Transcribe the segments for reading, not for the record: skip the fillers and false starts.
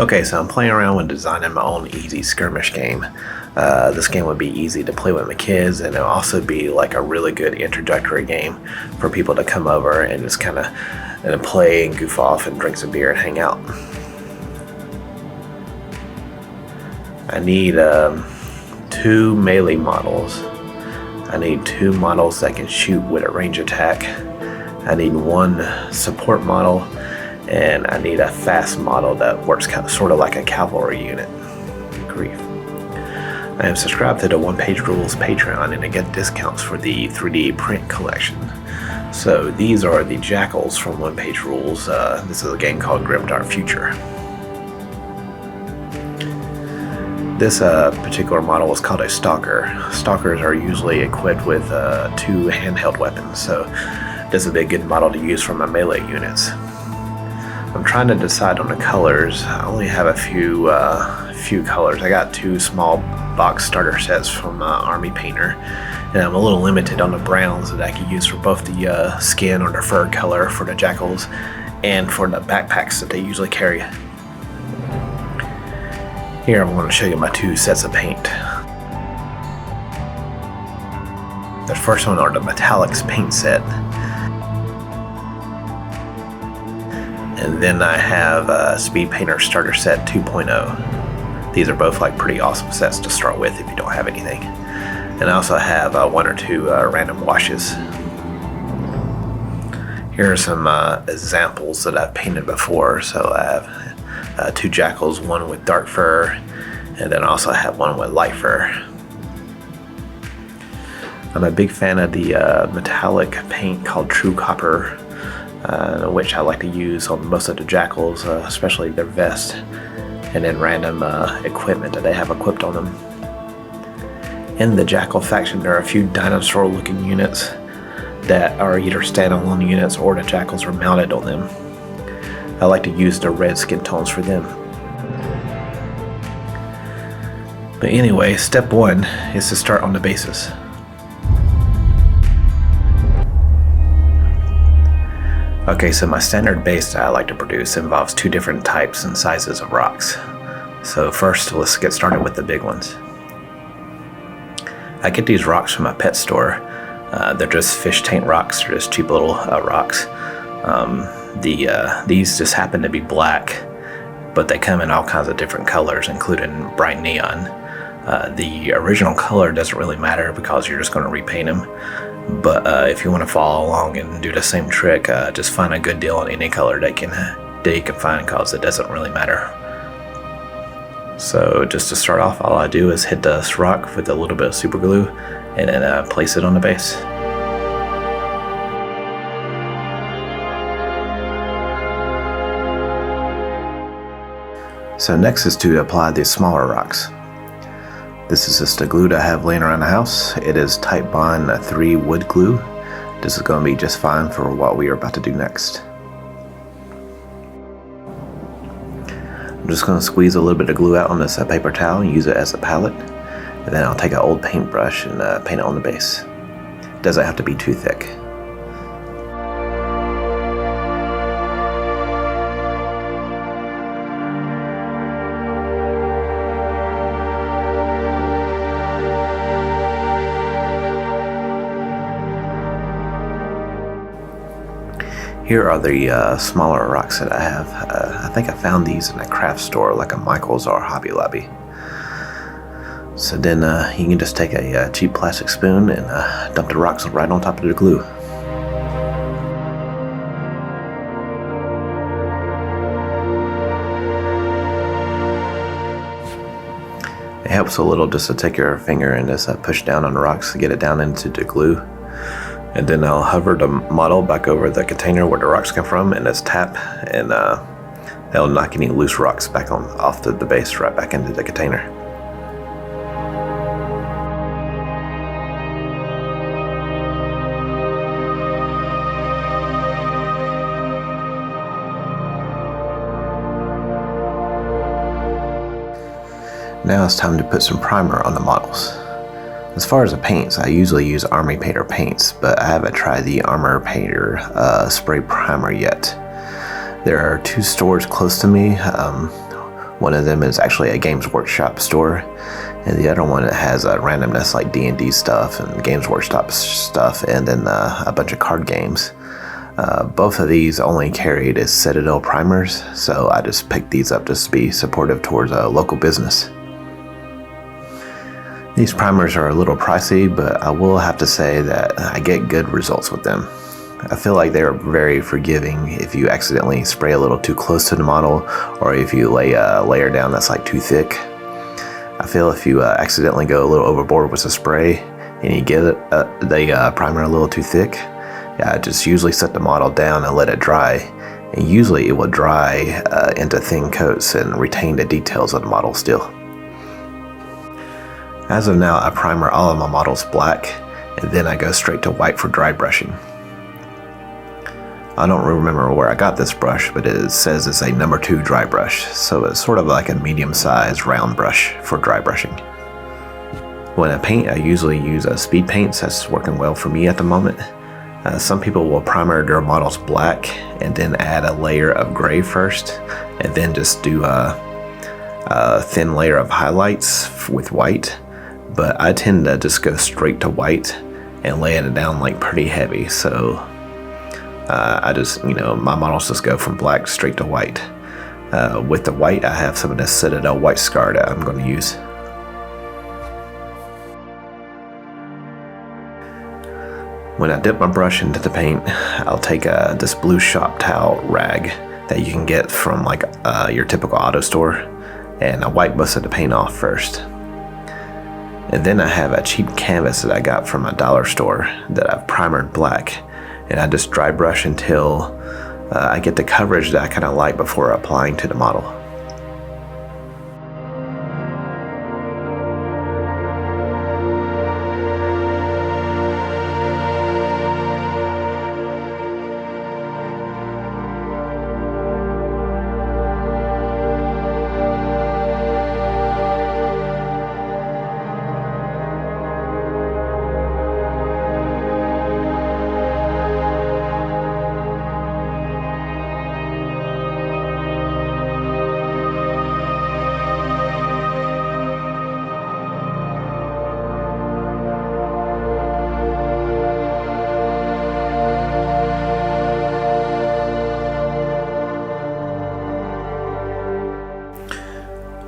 Okay, so I'm playing around with designing my own easy skirmish game. This game would be easy to play with my kids, and it'll also be like a really good introductory game for people to come over and just kind of play and goof off and drink some beer and hang out. I need 2 melee models. I need 2 models that can shoot with a range attack. I need 1 support model, and I need a fast model that works sort of like a cavalry unit. Grief. I am subscribed to the One Page Rules Patreon, and I get discounts for the 3D print collection. So these are the Jackals from One Page Rules. This is a game called Grim Dark Future. This particular model is called a Stalker. Stalkers are usually equipped with 2 handheld weapons, so this would be a good model to use for my melee units. I'm trying to decide on the colors. I only have a few colors. I got 2 small box starter sets from Army Painter, and I'm a little limited on the browns that I can use for both the skin or the fur color for the Jackals and for the backpacks that they usually carry. Here I'm going to show you my 2 sets of paint. The first one are the Metallics paint set. And then I have Speed Painter Starter Set 2.0. These are both like pretty awesome sets to start with if you don't have anything. And I also have 1 or 2 random washes. Here are some examples that I've painted before. So I have 2 Jackals, 1 with dark fur, and then I also have 1 with light fur. I'm a big fan of the metallic paint called True Copper, which I like to use on most of the Jackals, especially their vest, and then random equipment that they have equipped on them. In the Jackal faction, there are a few dinosaur-looking units that are either standalone units or the Jackals are mounted on them. I like to use the red skin tones for them. But anyway, step 1 is to start on the bases. Okay, so my standard base that I like to produce involves 2 different types and sizes of rocks. So first, let's get started with the big ones. I get these rocks from my pet store. They're just fish tank rocks. They're just cheap little rocks. These just happen to be black, but they come in all kinds of different colors, including bright neon. The original color doesn't really matter because you're just going to repaint them. But if you want to follow along and do the same trick, just find a good deal on any color that you can find, because it doesn't really matter. So just to start off, all I do is hit this rock with a little bit of super glue and then place it on the base. So next is to apply the smaller rocks. This is just the glue that I have laying around the house. It is Type Bond 3 wood glue. This is going to be just fine for what we are about to do next. I'm just going to squeeze a little bit of glue out on this paper towel and use it as a palette. And then I'll take an old paintbrush and paint it on the base. It doesn't have to be too thick. Here are the smaller rocks that I have. I think I found these in a craft store like a Michael's or Hobby Lobby. So then you can just take a cheap plastic spoon and dump the rocks right on top of the glue. It helps a little just to take your finger and just push down on the rocks to get it down into the glue. And then I'll hover the model back over the container where the rocks come from and just tap, and that'll knock any loose rocks back off the base right back into the container. Now it's time to put some primer on the models. As far as the paints, I usually use Army Painter paints, but I haven't tried the Armor Painter spray primer yet. There are 2 stores close to me. One of them is actually a Games Workshop store, and the other one has randomness like D&D stuff and Games Workshop stuff, and then a bunch of card games. Both of these only carried as Citadel primers, so I just picked these up just to be supportive towards a local business. These primers are a little pricey, but I will have to say that I get good results with them. I feel like they're very forgiving if you accidentally spray a little too close to the model, or if you lay a layer down that's like too thick. I feel if you accidentally go a little overboard with the spray and you get the primer a little too thick, I just usually set the model down and let it dry, and usually it will dry into thin coats and retain the details of the model still. As of now, I primer all of my models black, and then I go straight to white for dry brushing. I don't remember where I got this brush, but it says it's a number 2 dry brush, so it's sort of like a medium-sized round brush for dry brushing. When I paint, I usually use speed paints. That's working well for me at the moment. Some people will primer their models black and then add a layer of gray first, and then just do a thin layer of highlights with white, but I tend to just go straight to white and lay it down like pretty heavy, so I just, my models just go from black straight to white. With the white, I have some of this Citadel white scar that I'm going to use. When I dip my brush into the paint, I'll take this blue shop towel rag that you can get from like your typical auto store, and I wipe most of the paint off first. And then I have a cheap canvas that I got from a dollar store that I've primered black, and I just dry brush until I get the coverage that I kind of like before applying to the model.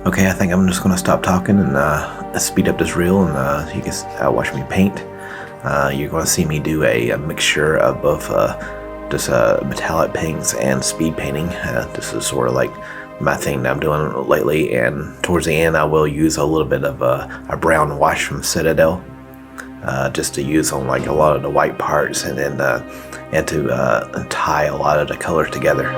Okay, I think I'm just going to stop talking and speed up this reel, and you can watch me paint. You're going to see me do a mixture of both just metallic paints and speed painting. This is sort of like my thing that I'm doing lately, and towards the end I will use a little bit of a brown wash from Citadel, just to use on like a lot of the white parts, and then and to tie a lot of the colors together.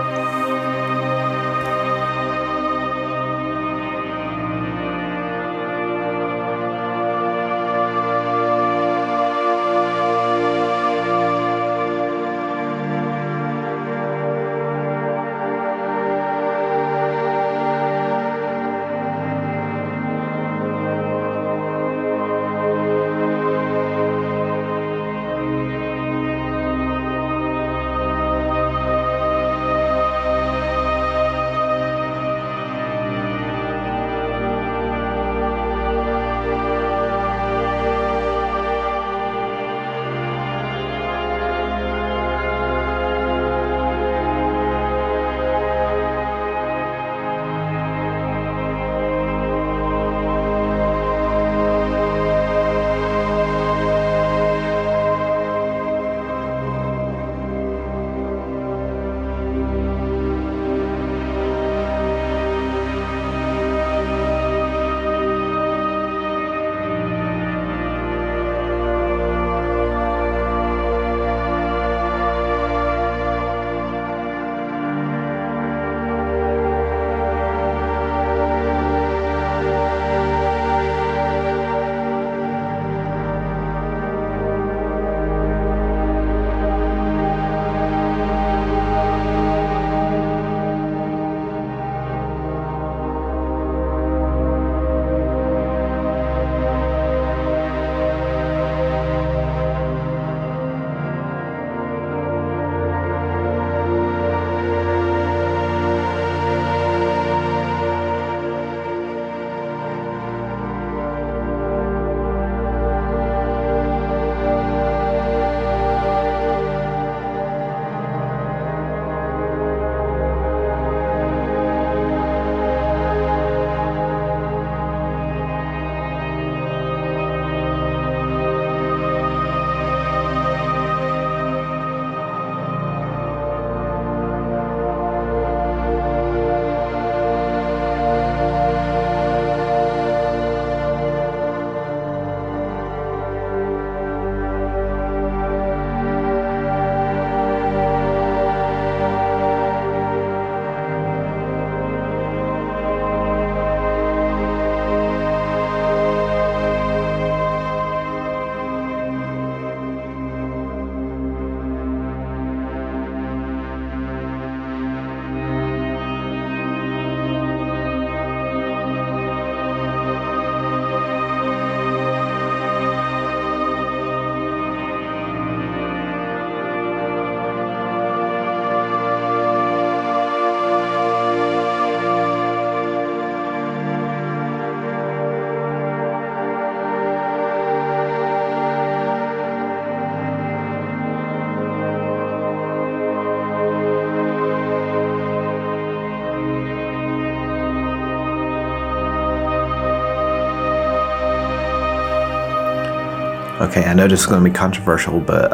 Okay, I know this is going to be controversial, but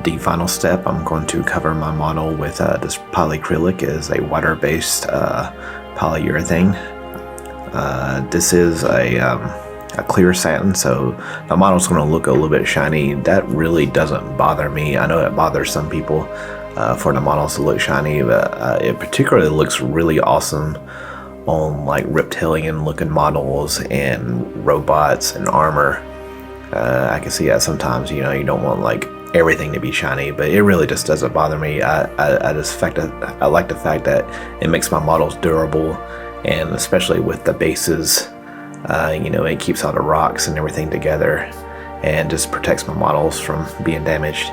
the final step, I'm going to cover my model with this polyacrylic. Is a water-based polyurethane. This is a clear satin, so the model's going to look a little bit shiny. That really doesn't bother me. I know it bothers some people for the models to look shiny, but it particularly looks really awesome on like reptilian looking models and robots and armor. I can see that sometimes, you don't want like everything to be shiny, but it really just doesn't bother me. I like the fact that it makes my models durable, and especially with the bases, it keeps all the rocks and everything together and just protects my models from being damaged.